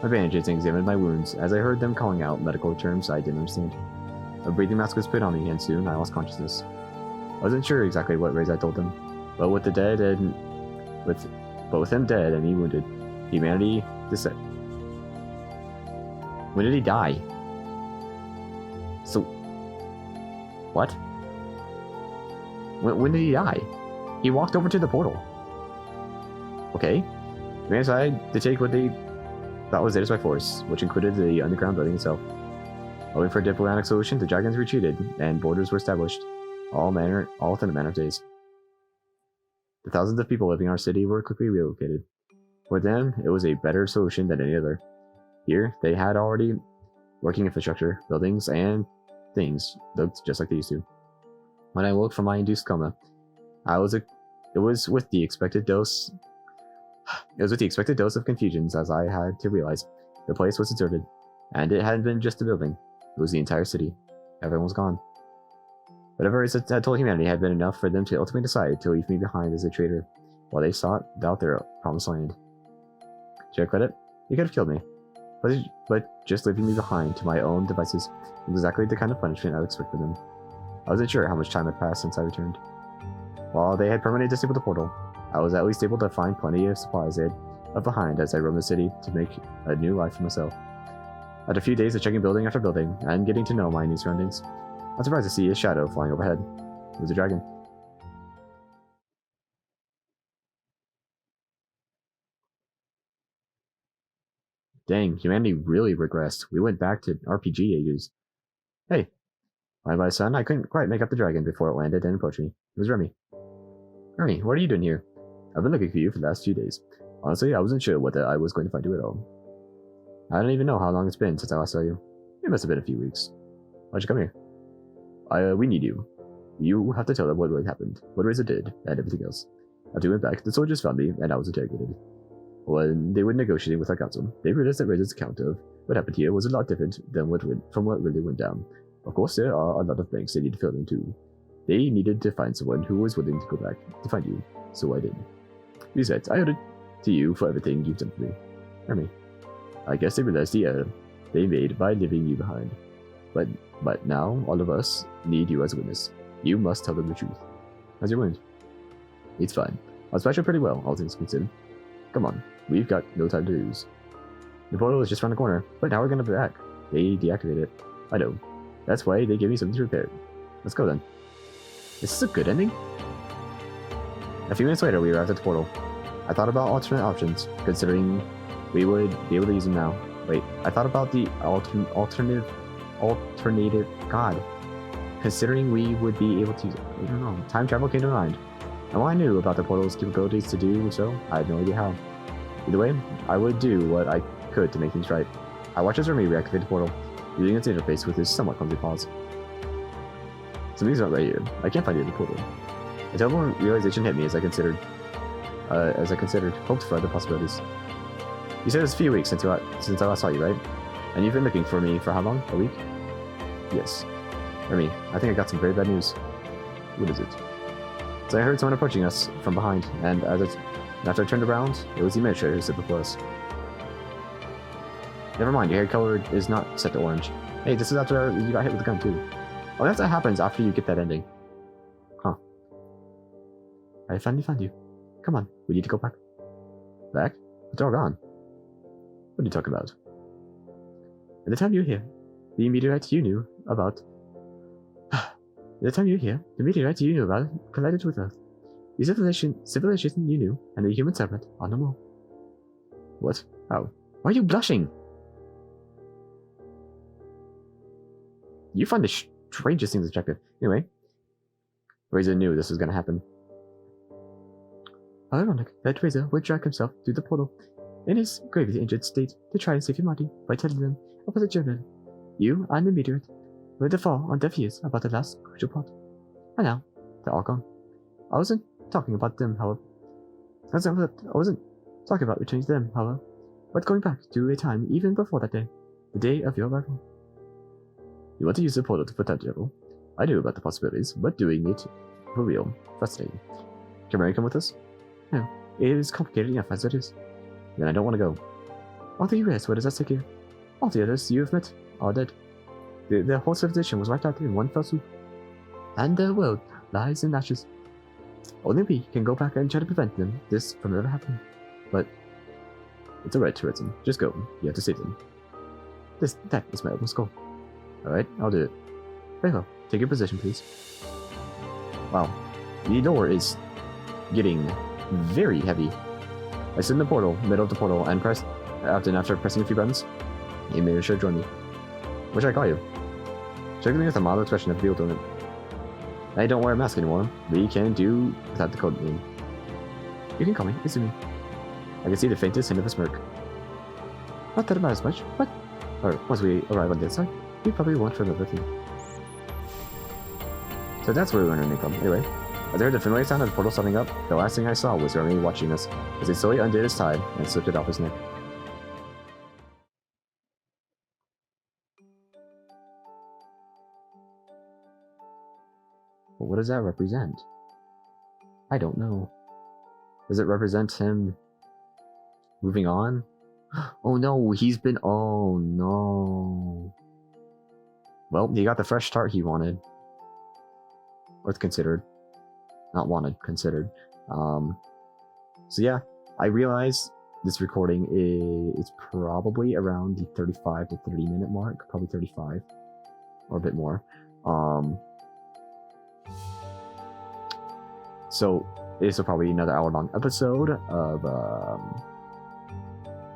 my bandages and examined my wounds, as I heard them calling out medical terms I didn't understand. A breathing mask was put on me, and soon I lost consciousness. I wasn't sure exactly what Reza told them, but with the dead and with him dead and me wounded, humanity descended. When did he die? So, what? When did he die? He walked over to the portal. Okay. They decided to take what they thought was theirs by force, which included the underground building itself. Hoping for a diplomatic solution, the dragons retreated, and borders were established, all within a matter of days. The thousands of people living in our city were quickly relocated. For them, it was a better solution than any other. Here, they had already working infrastructure, buildings, and things looked just like they used to. When I woke from my induced coma, it was with the expected dose of confusions as I had to realize the place was deserted, and it hadn't been just a building, it was the entire city. Everyone was gone. Whatever it had told humanity had been enough for them to ultimately decide to leave me behind as a traitor while they sought out their promised land. To your credit, you could have killed me, but just leaving me behind to my own devices was exactly the kind of punishment I would expect for them. I wasn't sure how much time had passed since I returned. While they had permanently disabled the portal, I was at least able to find plenty of supplies they had left behind as I roamed the city to make a new life for myself. After a few days of checking building after building and getting to know my new surroundings, I was surprised to see a shadow flying overhead. It was a dragon. Dang, humanity really regressed. We went back to RPG ages. Hey, my son, I couldn't quite make up the dragon before it landed and approached me. It was Remy. Remy, what are you doing here? I've been looking for you for the last few days. Honestly, I wasn't sure whether I was going to find you at all. I don't even know how long it's been since I last saw you. It must have been a few weeks. Why'd you come here? We need you. You have to tell them what really happened, what Reza did, and everything else. After we went back, the soldiers found me, and I was interrogated. When they were negotiating with our council, they realized that Reza's account of what happened here was a lot different than from what really went down. Of course, there are a lot of banks they need to fill in too. They needed to find someone who was willing to go back to find you, so I did. Besides, I owed it to you for everything you've done for me. Remy, I guess they realized the error they made by leaving you behind. But now, all of us need you as a witness. You must tell them the truth. How's your wound? It's fine. I was patched pretty well, all things considered. Come on, we've got no time to lose. The portal is just around the corner, but now we're gonna be back. They deactivated it. I know. That's why they gave me something to repair it. Let's go then. Is this a good ending? A few minutes later, we arrived at the portal. I thought about alternate options, considering we would be able to use them now. Wait, I thought about the alternative, God. Considering we would be able to use it. I don't know. Time travel came to mind. And while I knew about the portal's capabilities to do so, I had no idea how. Either way, I would do what I could to make things right. I watched as Remy reactivate the portal, using its interface with his somewhat clumsy paws. Something's not right here. I can't find it in the portal. A terrible realization hit me as I considered hoped for other possibilities. You said it was a few weeks since I last saw you, right? And you've been looking for me for how long? A week? Yes. Remy, I think I got some very bad news. What is it? So I heard someone approaching us from behind, and after I turned around, it was the administrator who stood before us. Never mind, your hair color is not set to orange. Hey, this is after you got hit with a gun too. Oh, that happens after you get that ending. Huh. I finally found you. Come on, we need to go back. Back? It's all gone. What are you talking about? At the time you were here, the meteorite you knew about... collided with Earth. The civilization you knew and the human settlement are no more. What? How? Why are you blushing? You find the strangest things attractive. Anyway, Reza knew this was going to happen. How ironic that Reza would drag himself through the portal in his gravely injured state to try and save humanity by telling them about the journey. You and the meteorite were to fall on deaf ears about the last crucial plot. And now, they're all gone. I wasn't talking about them, however. I wasn't talking about returning to them, however, but going back to a time even before that day, the day of your arrival. You want to use the portal to put that devil? I knew about the possibilities, but doing it for real, fascinating. Can Mary come with us? No, it is complicated enough as it is. Then I don't want to go. All the U.S., what does that take here? All the others you have met are dead. The whole civilization was wiped out in one fell swoop. And the world lies and ashes. Only we can go back and try to prevent this from ever happening. But it's alright, Reza. Just go. You have to save them. That is my ultimate goal. Alright, I'll do it. Very well. Take your position, please. Wow. The door is getting very heavy. I sit in the portal, middle of the portal, and after pressing a few buttons, you made sure to join me. What should I call you? Check me with a mild expression of bewilderment. I don't wear a mask anymore. We can do without the code name. You can call me Izumi. I can see the faintest hint of a smirk. Not that it matters much, but once we arrive on the inside, we probably won't remember everything. So that's where we learned our name from. Anyway, as I heard the familiar sound of the portal starting up, the last thing I saw was Remy watching us as he slowly undid his tie and slipped it off his neck. But what does that represent? I don't know. Does it represent him moving on? Oh no, oh no. Well, he got the fresh start he wanted. Or considered. Not wanted, considered. So yeah, I realize this recording is probably around the 35 to 30 minute mark. Probably 35. Or a bit more. So this will probably be another hour-long episode of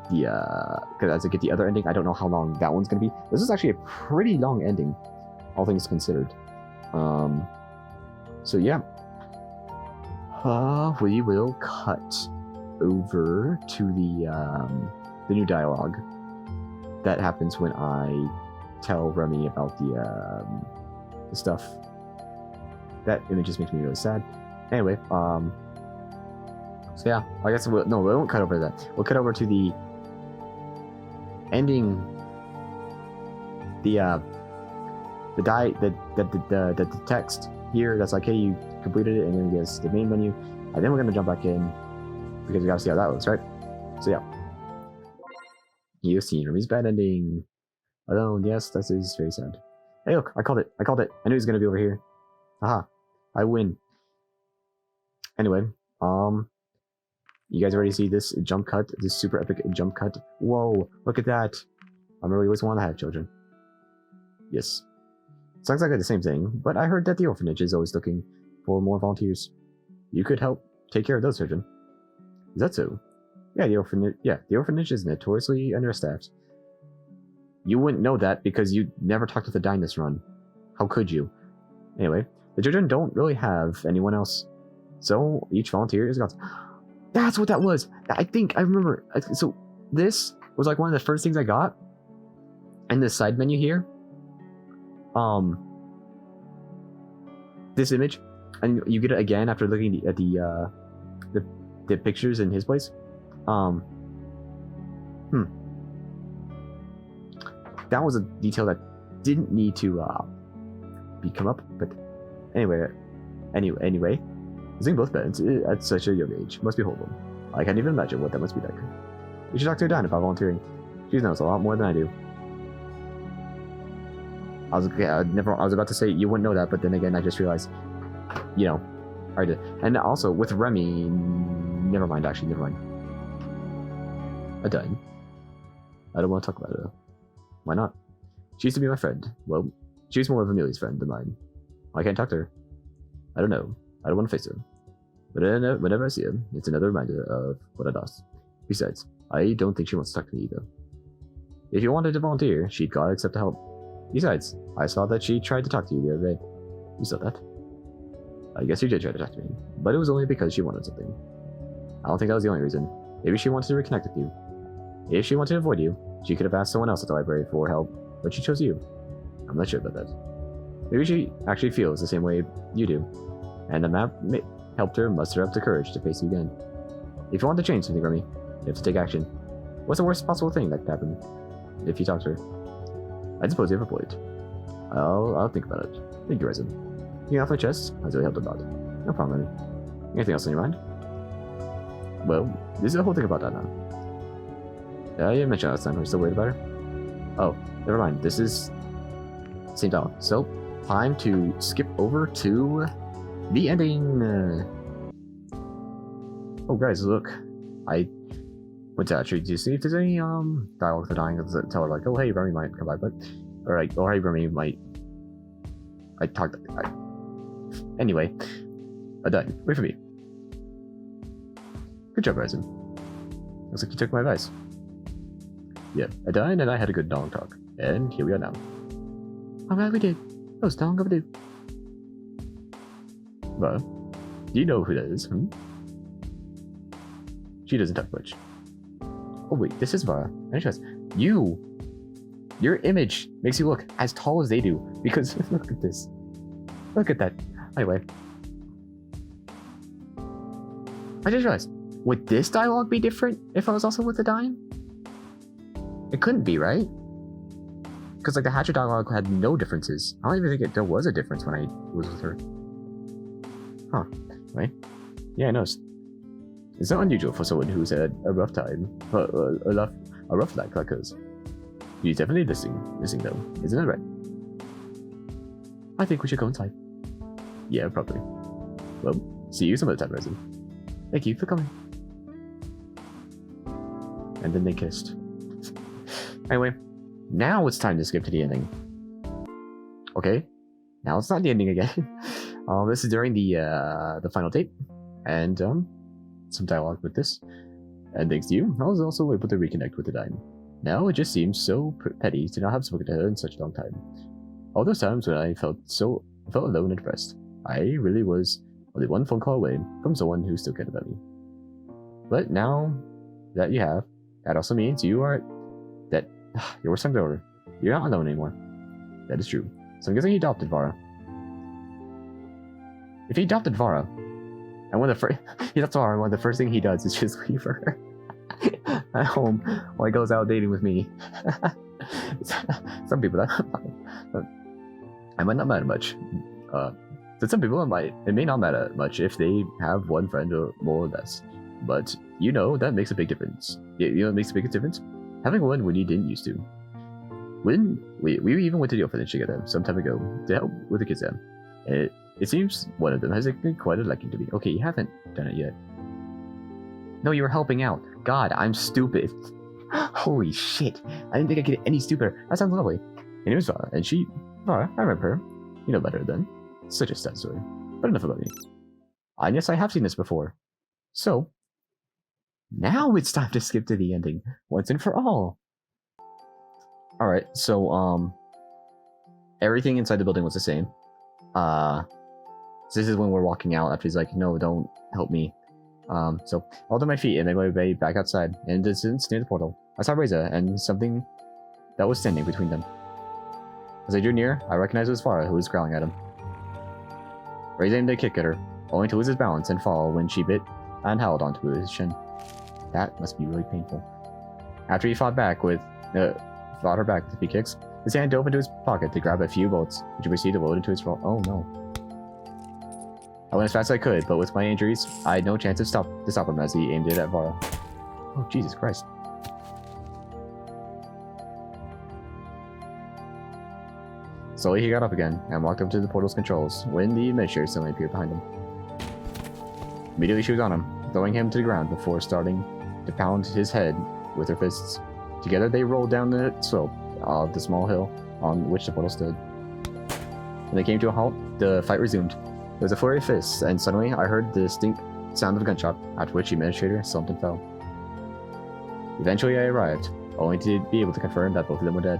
because as I get the other ending, I don't know how long that one's gonna be. This is actually a pretty long ending, all things considered. So yeah, we will cut over to the new dialogue that happens when I tell Remy about the stuff. That image just makes me really sad. Anyway, so yeah, I guess we won't cut over that. We'll cut over to the ending, the text here that's like, hey, you completed it, and then there's the main menu, and then we're gonna jump back in because we gotta see how that looks, right? So yeah, you've seen Remy's bad ending. Alone, yes, that is very sad. Hey, look, I called it. I knew he was gonna be over here. Aha, I win. Anyway, you guys already see this jump cut, this super epic jump cut. Whoa, look at that. I really always want to have children. Yes. Sounds like the same thing, but I heard that the orphanage is always looking for more volunteers. You could help take care of those children. Is that so? Yeah, the orphanage is notoriously understaffed. You wouldn't know that because you never talked to the Dine this run. How could you? Anyway, the children don't really have anyone else. So each volunteer is got. That's what that was. I think I remember. So this was like one of the first things I got. And the side menu here. This image, and you get it again after looking at the pictures in his place. That was a detail that didn't need to come up, but anyway, using both beds at such a young age must be horrible. I can't even imagine what that must be like. You should talk to Diane about volunteering. She knows a lot more than I do. I was about to say you wouldn't know that, but then again, I just realized, I did. And also with Remy, never mind. Actually, never mind. I died. I don't want to talk about it though. Why not? She used to be my friend. Well, she was more of Amelia's friend than mine. I can't talk to her. I don't know. I don't want to face her. But whenever I see her, it's another reminder of what I lost. Besides, I don't think she wants to talk to me either. If you wanted to volunteer, she'd gotta accept the help. Besides, I saw that she tried to talk to you the other day. You saw that? I guess she did try to talk to me, but it was only because she wanted something. I don't think that was the only reason. Maybe she wanted to reconnect with you. If she wanted to avoid you, she could have asked someone else at the library for help, but she chose you. I'm not sure about that. Maybe she actually feels the same way you do, and the map helped her muster up the courage to face you again. If you want to change something, Remy, you have to take action. What's the worst possible thing that could happen if you talk to her? I suppose you have a point. I'll think about it. Thank you, Reza. You off my chest? That's really helped a lot. No problem, Remy. Anything else on your mind? Well, this is the whole thing about that now. You mentioned last time. Are you still worried about her? Oh, never mind. This is same dialogue. So, time to skip over to The ending. Oh, guys, look. I went to actually to see if there's any dialogue with the dying. Tell her like, oh hey, Remy might come by, but or like, oh hey, Remy might. I talked. Anyway, done. Wait for me. Good job, Reza. Looks like you took my advice. Yeah, I died and I had a good long talk, and here we are now. I'm glad we did. That was long overdue. Well, do you know who that is? She doesn't talk much. Oh wait, this is Vara. I trust you. Your image makes you look as tall as they do. Because look at this. Look at that. Anyway, I just realized. Would this dialogue be different if I was also with the Dying? It couldn't be, right? Because like the Hatcher dialogue had no differences. I don't even think there was a difference when I was with her. Huh. Right? Yeah, I noticed. It's not unusual for someone who's had a rough time, but a rough life like hers. He's definitely missing though, isn't it right? I think we should go inside. Yeah, probably. Well, see you some other time, Reza. Thank you for coming. And then they kissed. Anyway, now it's time to skip to the ending. Okay, now it's not the ending again. This is during the final tape, and some dialogue with this. And thanks to you, I was also able to reconnect with the Dying. Now it just seems so petty to not have spoken to her in such a long time. All those times when I felt alone and depressed, I really was only one phone call away from someone who still cared about me. But now that you have, that also means you're sent over. You're not alone anymore. That is true. So I'm guessing he adopted Vara. If he adopted Vara, and one of the first thing he does is just leave her at home while he goes out dating with me. Some people I might not matter much. To some people it may not matter much if they have one friend or more or less. But you know that makes a big difference. You know what makes the biggest difference? Having one when you didn't used to. When we even went to the orphanage together some time ago to help with the kids there. It seems one of them has quite a liking to me. Okay, you haven't done it yet. No, you were helping out. God, I'm stupid. Holy shit. I didn't think I could get any stupider. That sounds lovely. Her name is Vara, and Vara, I remember her. You know better than. Such a sad story. But enough about me. And yes, I have seen this before. So, now it's time to skip to the ending, once and for all. Alright, so, everything inside the building was the same. So this is when we're walking out after he's like, no, don't help me. So, I'll do my feet and make my way back outside. And in the distance near the portal, I saw Reza and something that was standing between them. As I drew near, I recognized it was Farah who was growling at him. Reza aimed a kick at her, only to lose his balance and fall when she bit and held onto his shin. That must be really painful. After he fought her back with a few kicks, his hand dove into his pocket to grab a few bullets, which he proceeded to load into his roll. Oh no. I went as fast as I could, but with my injuries, I had no chance to stop him as he aimed it at Vara. Oh, Jesus Christ. Slowly he got up again and walked up to the portal's controls when the administrator suddenly appeared behind him. Immediately she was on him, throwing him to the ground before starting to pound his head with her fists. Together they rolled down the slope of the small hill on which the portal stood. When they came to a halt, the fight resumed. There was a flurry of fists, and suddenly I heard the distinct sound of a gunshot, after which the administrator slumped and fell. Eventually I arrived, only to be able to confirm that both of them were dead.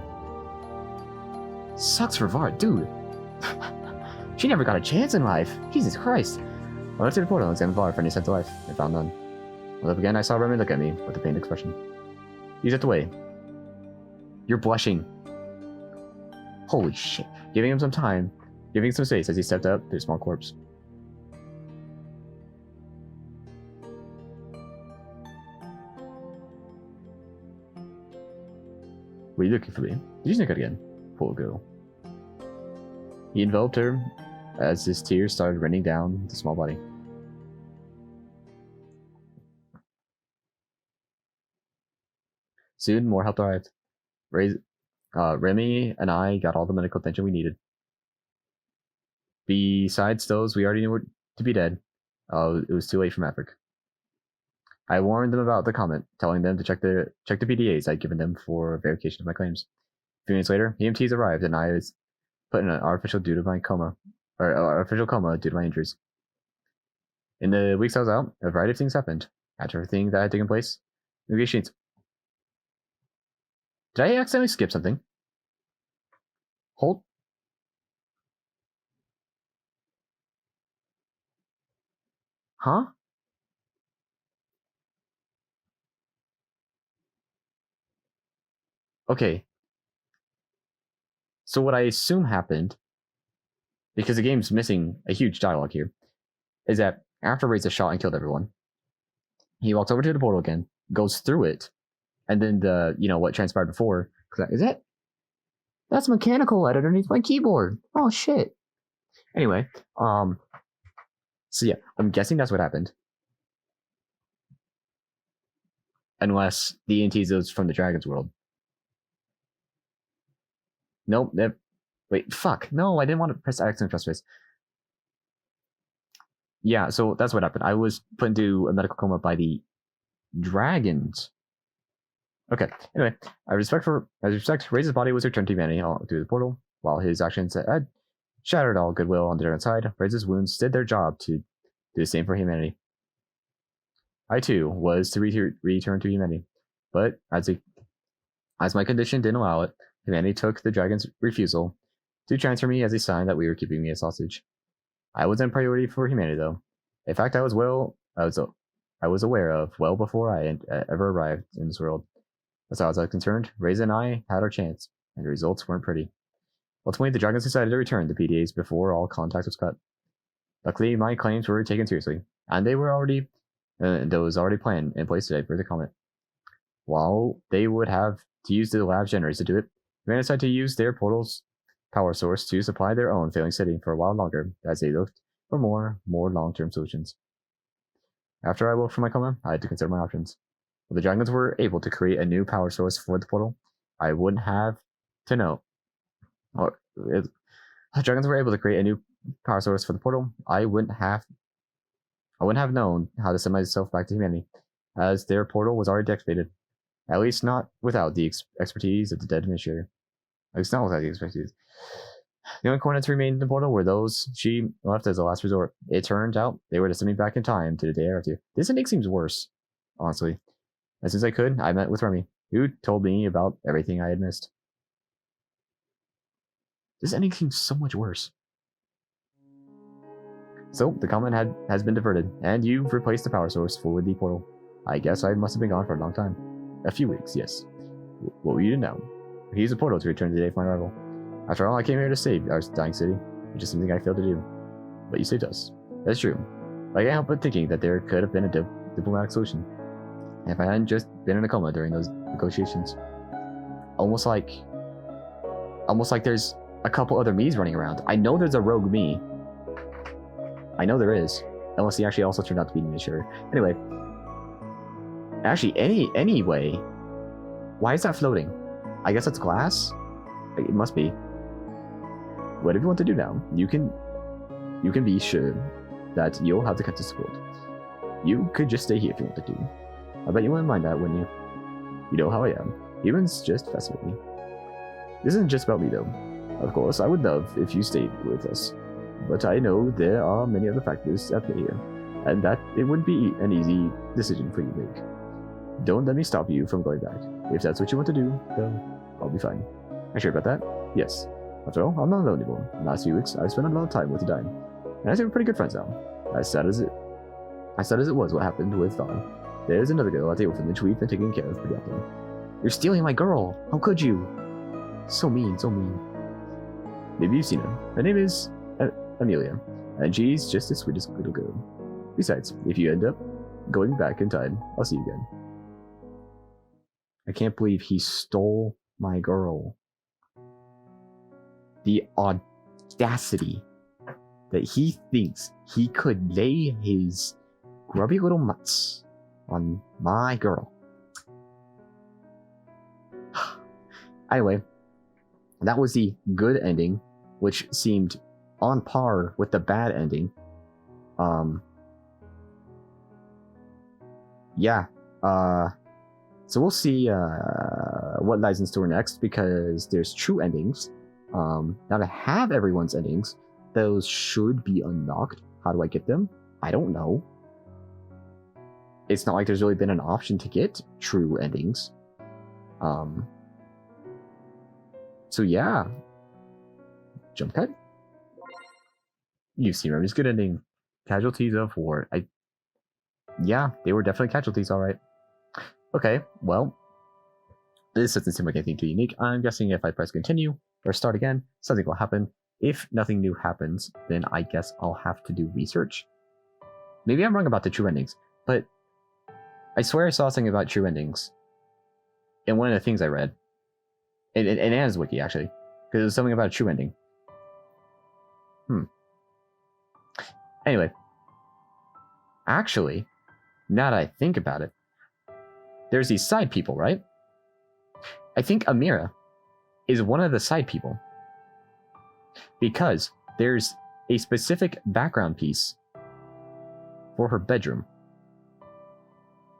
Sucks for Vara, dude. She never got a chance in life. Jesus Christ. I went to the portal and examined Vara for any sense of life. I found none. When I looked again, I saw Remy look at me with a pained expression. He zipped away. You're blushing. Holy shit. Giving him some time. Giving him some space as he stepped up to a small corpse. What are you looking for me? Did you sneak out again? Poor girl. He enveloped her as his tears started raining down the small body. Soon, more help arrived. Remy and I got all the medical attention we needed. Besides those we already to be dead. It was too late for Maverick. I warned them about the comment, telling them to check the PDAs I'd given them for verification of my claims. A few minutes later, EMTs arrived, and I was put in an artificial due to my coma, or artificial coma due to my injuries. In the weeks I was out, a variety of things happened. After everything that had taken place, negotiations. Did I accidentally skip something? Hold. Huh? Okay. So what I assume happened, because the game's missing a huge dialogue here, is that after Reza shot and killed everyone, he walks over to the portal again, goes through it, and then what transpired before. Is that? That's mechanical light underneath my keyboard. Oh shit. Anyway, so yeah, I'm guessing that's what happened. Unless the ENTs is from the Dragon's World. Nope. Wait, fuck. No, I didn't want to press X and press space. Yeah, so that's what happened. I was put into a medical coma by the dragons. Okay, anyway, as respect, Reza's body was returned to humanity through the portal, while his actions had shattered all goodwill on the Dragon's side. Reza's wounds did their job to do the same for humanity. I too was to return to humanity, but as my condition didn't allow it, humanity took the dragon's refusal to transfer me as a sign that we were keeping me as hostage. I wasn't a priority for humanity, though. A fact I was aware of well before I ever arrived in this world. As far as I was concerned, Reza and I had our chance, and the results weren't pretty. Ultimately, the dragons decided to return the PDAs before all contact was cut. Luckily, my claims were taken seriously, and those already planned in place today for the comment. While they would have to use the lab's generators to do it, they decided to use their portal's power source to supply their own failing city for a while longer, as they looked for more long-term solutions. After I woke from my coma, I had to consider my options. If the dragons were able to create a new power source for the portal, I wouldn't have to know. Or if the dragons were able to create a new power source for the portal, I wouldn't have known how to send myself back to humanity, as their portal was already deactivated. At least not without the expertise of the dead administrator. At least not without the expertise. The only coordinates remained in the portal were those she left as a last resort. It turned out they were to send me back in time to the day after. This ending seems worse, honestly. As soon as I could, I met with Remy, who told me about everything I had missed. This ending seems so much worse. So, the comment has been diverted, and you've replaced the power source for the portal. I guess I must have been gone for a long time. A few weeks, yes. What were you to know? He used a portal to return the day of my arrival. After all, I came here to save our dying city, which is something I failed to do. But you saved us. That's true. But I can't help but thinking that there could have been a diplomatic solution. If I hadn't just been in a coma during those negotiations. Almost like there's a couple other me's running around. I know there's a rogue me. I know there is. Unless he actually also turned out to be the administrator. Anyway. Actually, anyway. Why is that floating? I guess it's glass? It must be. Whatever you want to do now, you can be sure that you'll have the consent support. You could just stay here if you wanted to. I bet you wouldn't mind that, wouldn't you? You know how I am. Humans just fascinate me. This isn't just about me, though. Of course, I would love if you stayed with us. But I know there are many other factors at play here, and that it wouldn't be an easy decision for you to make. Don't let me stop you from going back. If that's what you want to do, then I'll be fine. Are you sure about that? Yes. After all, I'm not alone anymore. In the last few weeks, I've spent a lot of time with the dying, and I think we're pretty good friends now. As sad as it was what happened with Val, there's another girl at the orphanage we've been taking care of pretty often. You're stealing my girl! How could you? So mean, so mean. Maybe you've seen her. Her name is Amelia, and she's just the sweetest little girl. Besides, if you end up going back in time, I'll see you again. I can't believe he stole my girl. The audacity that he thinks he could lay his grubby little mutts on my girl. Anyway, that was the good ending, which seemed on par with the bad ending. Yeah. So we'll see what lies in store next, because there's true endings. Now to have everyone's endings, those should be unlocked. How do I get them? I don't know. It's not like there's really been an option to get true endings. So yeah. Jump cut. You've seen Remy's good ending. Casualties of war. Yeah, they were definitely casualties, alright. Okay, well, this doesn't seem like anything too unique. I'm guessing if I press continue or start again, something will happen. If nothing new happens, then I guess I'll have to do research. Maybe I'm wrong about the true endings, but I swear I saw something about true endings in one of the things I read. In Anna's wiki, actually. Because it was something about a true ending. Anyway. Actually, now that I think about it, there's these side people, right? I think Amira is one of the side people. Because there's a specific background piece for her bedroom.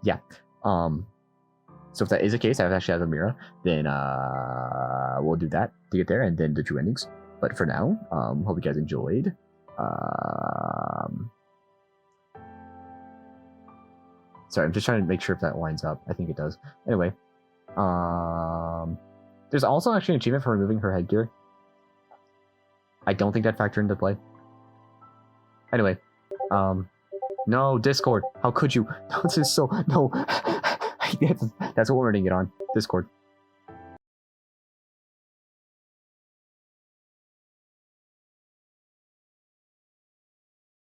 Yeah. So if that is the case, I actually have Amira, then we'll do that to get there, and then the true endings. But for now, hope you guys enjoyed. Sorry, I'm just trying to make sure if that lines up. I think it does. Anyway, there's also actually an achievement for removing her headgear. I don't think that factored into play. Anyway, no, Discord. How could you? No, this is so no. That's what we're gonna get on Discord.